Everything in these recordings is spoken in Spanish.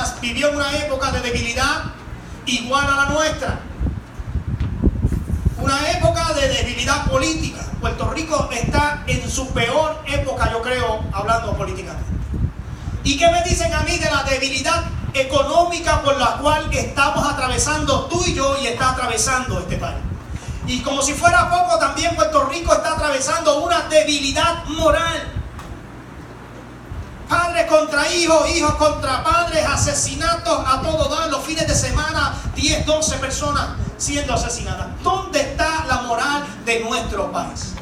Jeremías vivió en una época de debilidad igual a la nuestra. Una época de debilidad política. Puerto Rico está en su peor época, yo creo, hablando políticamente. ¿Y qué me dicen a mí de la debilidad económica por la cual estamos atravesando tú y yo y está atravesando este país? Y como si fuera poco, también Puerto Rico está atravesando una debilidad moral. Padres contra hijos, hijos contra padres, asesinatos a todo dar, los fines de semana, 10, 12 personas siendo asesinadas. ¿Dónde está la moral de nuestro país?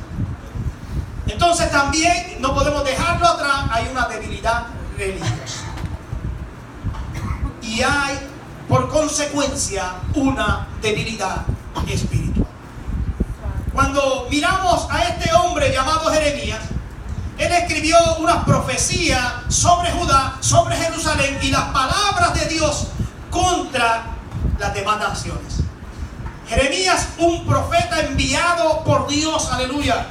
Entonces también no podemos dejarlo atrás, hay una debilidad religiosa. Y hay, por consecuencia, una debilidad espiritual. Cuando miramos a este hombre llamado Jeremías, él escribió una profecía sobre Judá, sobre Jerusalén y las palabras de Dios contra las demás naciones. Jeremías, un profeta enviado por Dios, aleluya.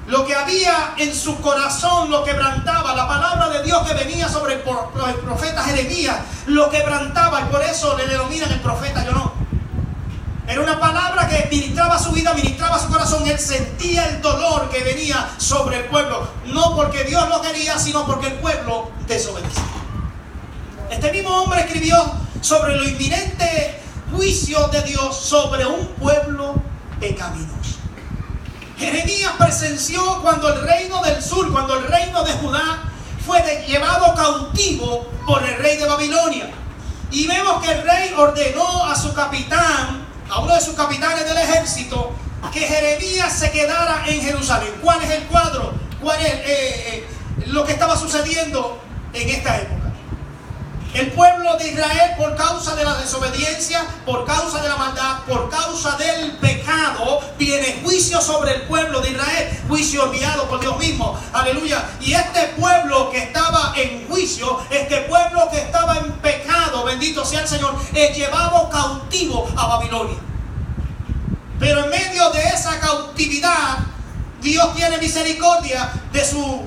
Lo que había en su corazón lo quebrantaba. La palabra de Dios que venía sobre el profeta Jeremías lo quebrantaba, y por eso le denominan el profeta Llorón. Era una palabra que ministraba su vida, ministraba su corazón. Él sentía el dolor que venía sobre el pueblo. No porque Dios lo quería, sino porque el pueblo desobedecía. Este mismo hombre escribió sobre lo inminente juicio de Dios sobre un pueblo pecaminoso. Jeremías presenció cuando el reino del sur, cuando el reino de Judá fue llevado cautivo por el rey de Babilonia. Y vemos que el rey ordenó a su capitán, a uno de sus capitanes del ejército, que Jeremías se quedara en Jerusalén. ¿Cuál es el cuadro? ¿Cuál es lo que estaba sucediendo en esta época? El pueblo de Israel, por causa de la desobediencia, por causa de la maldad, por causa del pecado, viene juicio sobre el pueblo de Israel, juicio enviado por Dios mismo, aleluya. Y este pueblo que estaba en juicio, este pueblo que estaba en pecado, bendito sea el Señor, es llevado cautivo a Babilonia. Pero en medio de esa cautividad, Dios tiene misericordia de su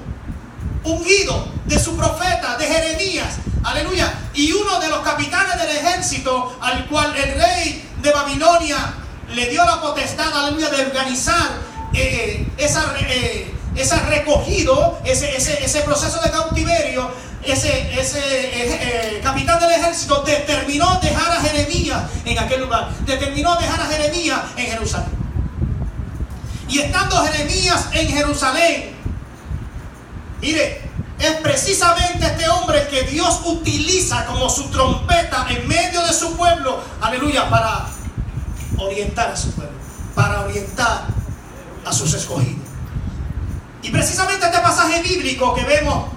ungido, de su profeta, de Jeremías. Aleluya. Y uno de los capitanes del ejército, al cual el rey de Babilonia le dio la potestad, aleluya, de organizar ese recogido, ese proceso de cautiverio, ese capitán del ejército determinó dejar a Jeremías en aquel lugar, determinó dejar a Jeremías en Jerusalén. Y estando Jeremías en Jerusalén, mire, es precisamente este hombre el que Dios utiliza como su trompeta en medio de su pueblo, aleluya, para orientar a su pueblo, para orientar a sus escogidos. Y precisamente este pasaje bíblico que vemos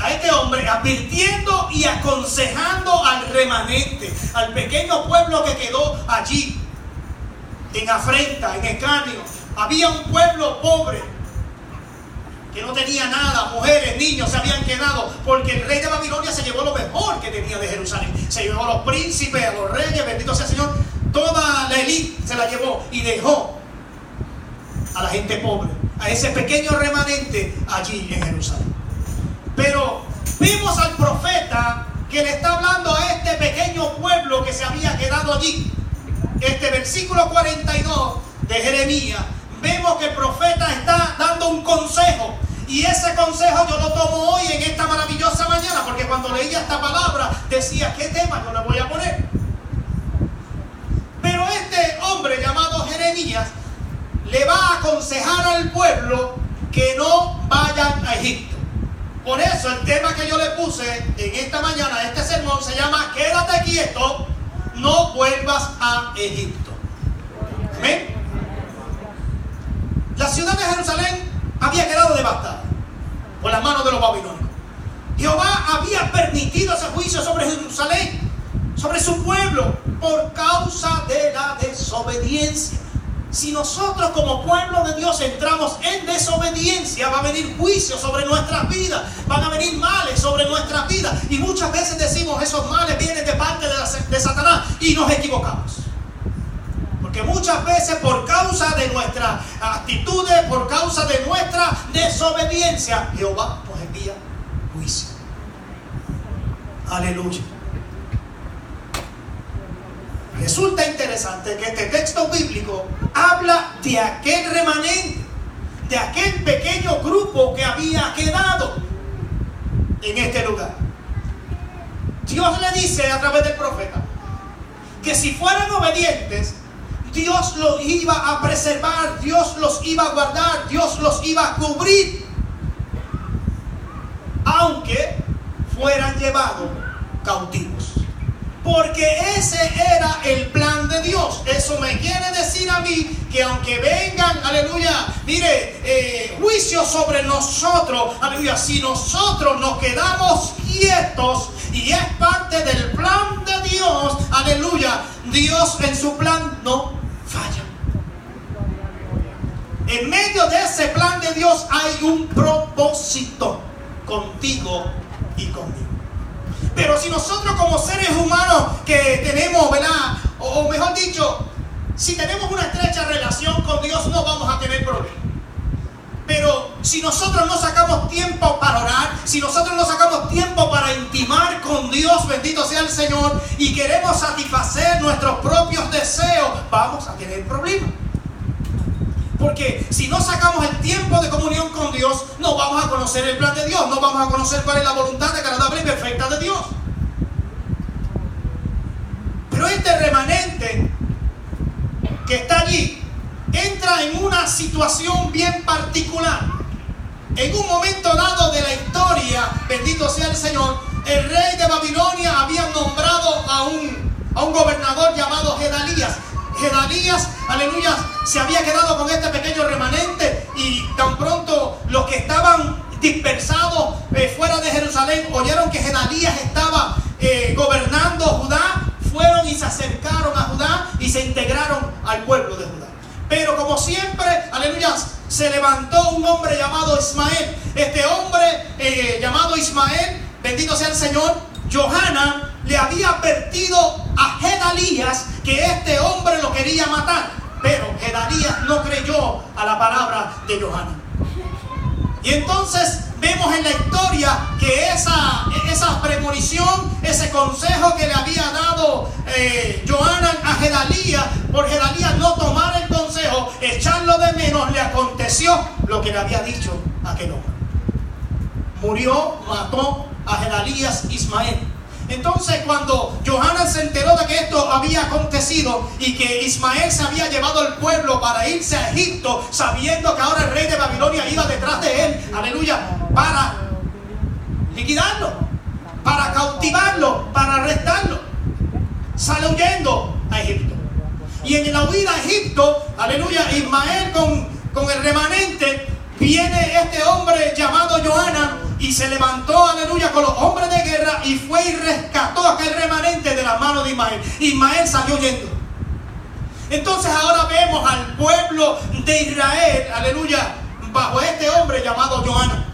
a este hombre advirtiendo y aconsejando al remanente, al pequeño pueblo que quedó allí en afrenta, en escarnio. Había un pueblo pobre que no tenía nada, mujeres, niños se habían quedado, porque el rey de Babilonia se llevó lo mejor que tenía de Jerusalén. Se llevó a los príncipes, a los reyes, bendito sea el Señor, toda la élite se la llevó y dejó a la gente pobre, a ese pequeño remanente allí en Jerusalén. Pero vimos al profeta que le está hablando a este pequeño pueblo que se había quedado allí. Este versículo 42 de Jeremías, vemos que el profeta está dando un consejo. Y ese consejo yo lo tomo hoy en esta maravillosa mañana, porque cuando leía esta palabra decía, ¿qué tema yo le voy a poner? Pero este hombre llamado Jeremías le va a aconsejar al pueblo que no vayan a Egipto. Por eso el tema que yo le puse en esta mañana, este sermón, se llama Quédate quieto, no vuelvas a Egipto. Amén. La ciudad de Jerusalén había quedado devastada por las manos de los babilonios. Jehová había permitido ese juicio sobre Jerusalén, sobre su pueblo, por causa de la desobediencia. Si nosotros como pueblo de Dios entramos en desobediencia, va a venir juicio sobre nuestras vidas, van a venir males sobre nuestras vidas. Y muchas veces decimos, esos males vienen de parte de Satanás, y nos equivocamos. Porque muchas veces por causa de nuestras actitudes, por causa de nuestra desobediencia, Jehová nos envía juicio. Aleluya. Resulta interesante que este texto bíblico habla de aquel remanente, de aquel pequeño grupo que había quedado en este lugar. Dios le dice a través del profeta que si fueran obedientes, Dios los iba a preservar, Dios los iba a guardar, Dios los iba a cubrir, aunque fueran llevados cautivos. Porque ese era el plan de Dios. Eso me quiere decir a mí que aunque vengan, aleluya, mire, juicio sobre nosotros, aleluya, si nosotros nos quedamos quietos y es parte del plan de Dios, aleluya, Dios en su plan no falla. En medio de ese plan de Dios hay un propósito contigo y conmigo. Pero si nosotros como seres humanos que tenemos, ¿verdad? O mejor dicho, si tenemos una estrecha relación con Dios, no vamos a tener problemas. Pero si nosotros no sacamos tiempo para orar, si nosotros no sacamos tiempo para intimar con Dios, bendito sea el Señor, y queremos satisfacer nuestros propios deseos, vamos a tener problemas. Porque si no sacamos el tiempo de comunión con Dios, no vamos a conocer el plan de Dios, no vamos a conocer cuál es la voluntad agradable y perfecta de Dios. Pero este remanente que está allí entra en una situación bien particular. En un momento dado de la historia, bendito sea el Señor, el rey de Babilonia había nombrado a un gobernador llamado Gedalías. Gedalías, aleluya, se había quedado con este pequeño remanente, y tan pronto los que estaban dispersados fuera de Jerusalén oyeron que Gedalías estaba gobernando Judá, fueron y se acercaron a Judá y se integraron al pueblo de Judá. Pero como siempre, aleluya, se levantó un hombre llamado Ismael. Este hombre llamado Ismael, bendito sea el Señor, Johanan le había advertido a Gedalías que este hombre lo quería matar, pero Gedalías no creyó a la palabra de Johanan. Y entonces vemos en la historia que esa premonición, ese consejo que le había dado Johanan a Gedalías, por Gedalías no tomar el consejo, echarlo de menos, le aconteció lo que le había dicho aquel hombre. Murió, mató a Gedalías Ismael. Entonces cuando Johanan se enteró de que esto había acontecido y que Ismael se había llevado al pueblo para irse a Egipto, sabiendo que ahora el rey de Babilonia iba detrás de él, aleluya, para liquidarlo, para cautivarlo, para arrestarlo, sale huyendo a Egipto. Y en la huida a Egipto, aleluya, Ismael con el remanente, viene este hombre llamado Johanan y se levantó, aleluya, con los hombres de guerra y fue y rescató a aquel remanente de la mano de Ismael. Ismael salió huyendo. Entonces ahora vemos al pueblo de Israel, aleluya, bajo este hombre llamado Johanan.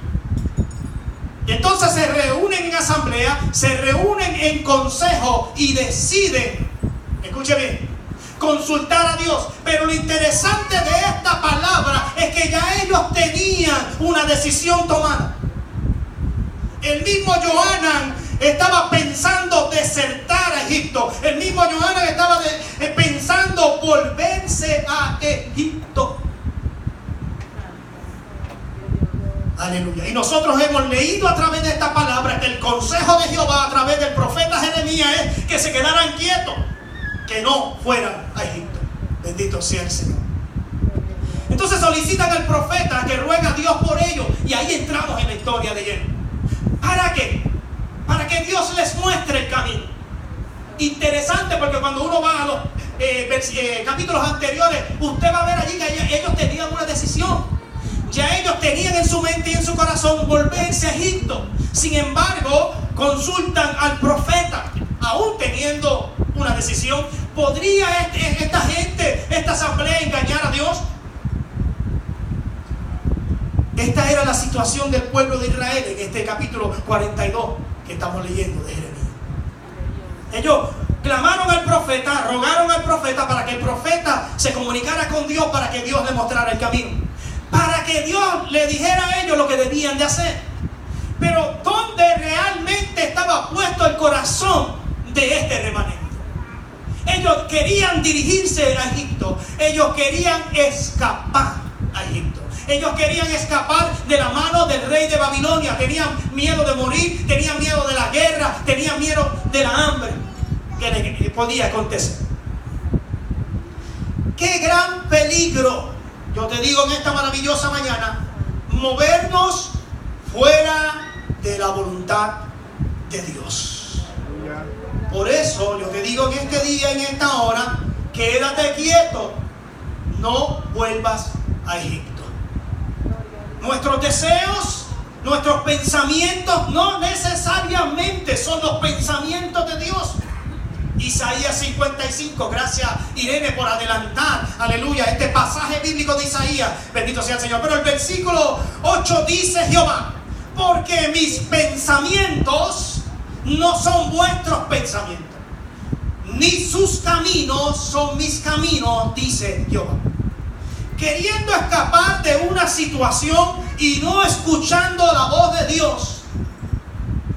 Y entonces se reúnen en asamblea, se reúnen en consejo y deciden, escuche bien, consultar a Dios. Pero lo interesante de esta palabra es que ya ellos tenían una decisión tomada. El mismo Johanan estaba pensando desertar a Egipto. El mismo Johanan estaba pensando volverse a Egipto. Aleluya. Y nosotros hemos leído a través de esta palabra que el consejo de Jehová a través del profeta Jeremías es que se quedaran quietos, que no fueran a Egipto. Bendito sea el Señor. Entonces solicitan al profeta que ruega a Dios por ellos, y ahí entramos en la historia de lleno. ¿Para qué? Para que Dios les muestre el camino. Interesante, porque cuando uno va a los capítulos anteriores, usted va a ver allí que ellos tenían una decisión. Ya ellos tenían en su mente y en su corazón volverse a Egipto. Sin embargo, consultan al profeta, aún teniendo una decisión. ¿Podría esta gente, esta asamblea, engañar a Dios? Esta era la situación del pueblo de Israel en este capítulo 42 que estamos leyendo de Jeremías. Ellos clamaron al profeta, rogaron al profeta para que el profeta se comunicara con Dios, para que Dios le mostrara el camino, para que Dios le dijera a ellos lo que debían de hacer. Pero ¿dónde donde realmente estaba puesto el corazón de este remanente. Ellos querían dirigirse a Egipto. Ellos querían escapar a Egipto. Ellos querían escapar de la mano del rey de Babilonia. Tenían miedo de morir, tenían miedo de la guerra, tenían miedo de la hambre que le podía acontecer. ¡Qué gran peligro! Yo te digo en esta maravillosa mañana, movernos fuera de la voluntad de Dios. Por eso yo te digo en este día, en esta hora, quédate quieto, no vuelvas a Egipto. Nuestros deseos, nuestros pensamientos no necesariamente son los pensamientos de Dios. Isaías 55, gracias Irene por adelantar, aleluya, este pasaje bíblico de Isaías, bendito sea el Señor. Pero el versículo 8 dice Jehová, porque mis pensamientos no son vuestros pensamientos, ni sus caminos son mis caminos, dice Jehová. Queriendo escapar de una situación y no escuchando la voz de Dios,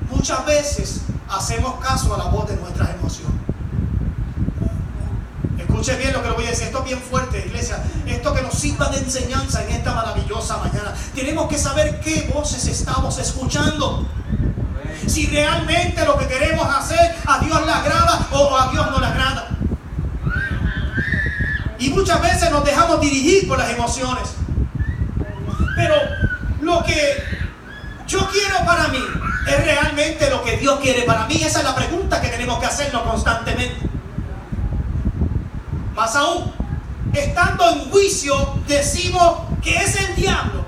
muchas veces hacemos caso a la voz de nuestras emociones. Escuche bien lo que le voy a decir. Esto es bien fuerte, iglesia. Esto que nos sirva de enseñanza en esta maravillosa mañana. Tenemos que saber qué voces estamos escuchando. Si realmente lo que queremos hacer a Dios le agrada o a Dios no le agrada. Y muchas veces nos dejamos dirigir por las emociones. Pero lo que yo quiero para mí es realmente lo que Dios quiere para mí. Esa es la pregunta que tenemos que hacernos constantemente. Más aún, estando en juicio, decimos que es el diablo.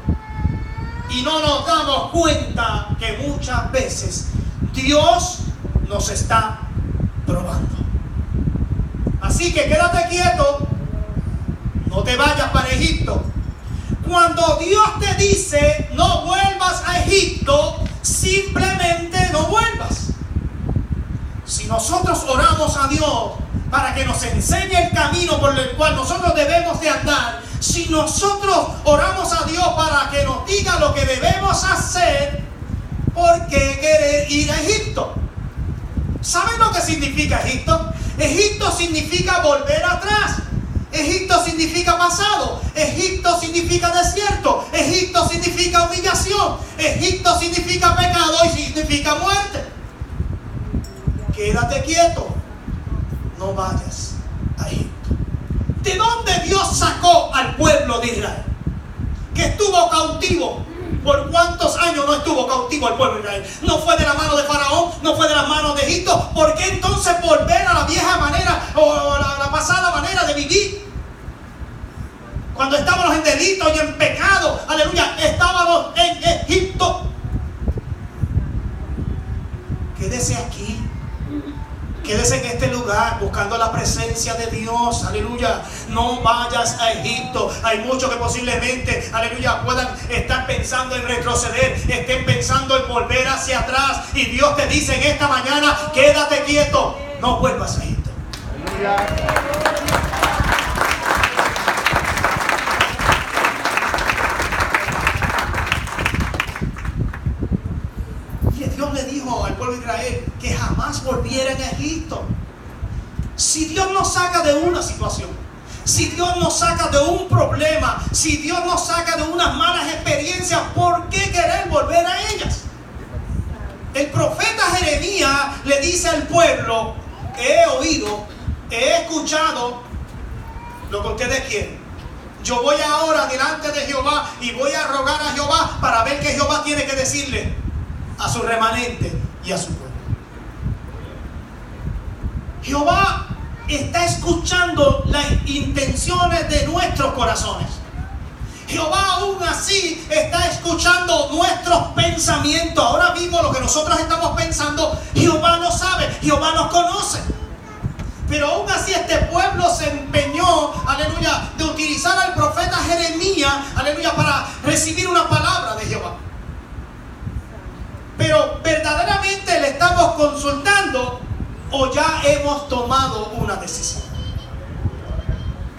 Y no nos damos cuenta que muchas veces Dios nos está probando. Así que quédate quieto. No te vayas para Egipto. Cuando Dios te dice no vuelvas a Egipto, simplemente no vuelvas. Si nosotros oramos a Dios para que nos enseñe el camino por el cual nosotros debemos de andar, si nosotros oramos a Dios para que nos diga lo que debemos hacer, ¿por qué querer ir a Egipto? ¿Saben lo que significa Egipto? Egipto significa volver atrás. Egipto significa pasado. Egipto significa desierto. Egipto significa humillación. Egipto significa pecado y significa muerte. Quédate quieto. No vayas a Egipto. ¿De dónde Dios sacó al pueblo de Israel? Que estuvo cautivo. ¿Por cuántos años no estuvo cautivo el pueblo de Israel? No fue de la mano de Faraón, no fue de la mano de Egipto. ¿Por qué entonces volver a la vieja manera o la pasada manera de vivir? Cuando estábamos en delito y en pecado, aleluya, estábamos en Egipto. Quédese aquí. Quédese en este lugar buscando la presencia de Dios, aleluya. No vayas a Egipto. Hay muchos que posiblemente, aleluya, puedan estar pensando en retroceder, estén pensando en volver hacia atrás. Y Dios te dice en esta mañana, quédate quieto, no vuelvas a Egipto. Dios le dijo al pueblo de Israel que jamás volvieran a Egipto. Si Dios nos saca de una situación, si Dios nos saca de un problema, si Dios nos saca de unas malas experiencias, ¿por qué querer volver a ellas? El profeta Jeremías le dice al pueblo: he oído, he escuchado lo que ustedes quieren. Yo voy ahora delante de Jehová y voy a rogar a Jehová para ver qué Jehová tiene que decirle a su remanente y a su pueblo. Jehová está escuchando las intenciones de nuestros corazones. Jehová aún así está escuchando nuestros pensamientos. Ahora mismo lo que nosotros estamos pensando, Jehová lo sabe, Jehová nos conoce. Pero aún así este pueblo se empeñó, aleluya, de utilizar al profeta Jeremías, aleluya, para recibir una palabra de Jehová. Pero verdaderamente le estamos consultando o ya hemos tomado una decisión.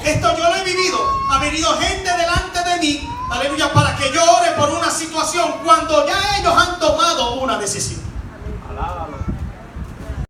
Esto yo lo he vivido. Ha venido gente delante de mí, aleluya, para que yo ore por una situación cuando ya ellos han tomado una decisión.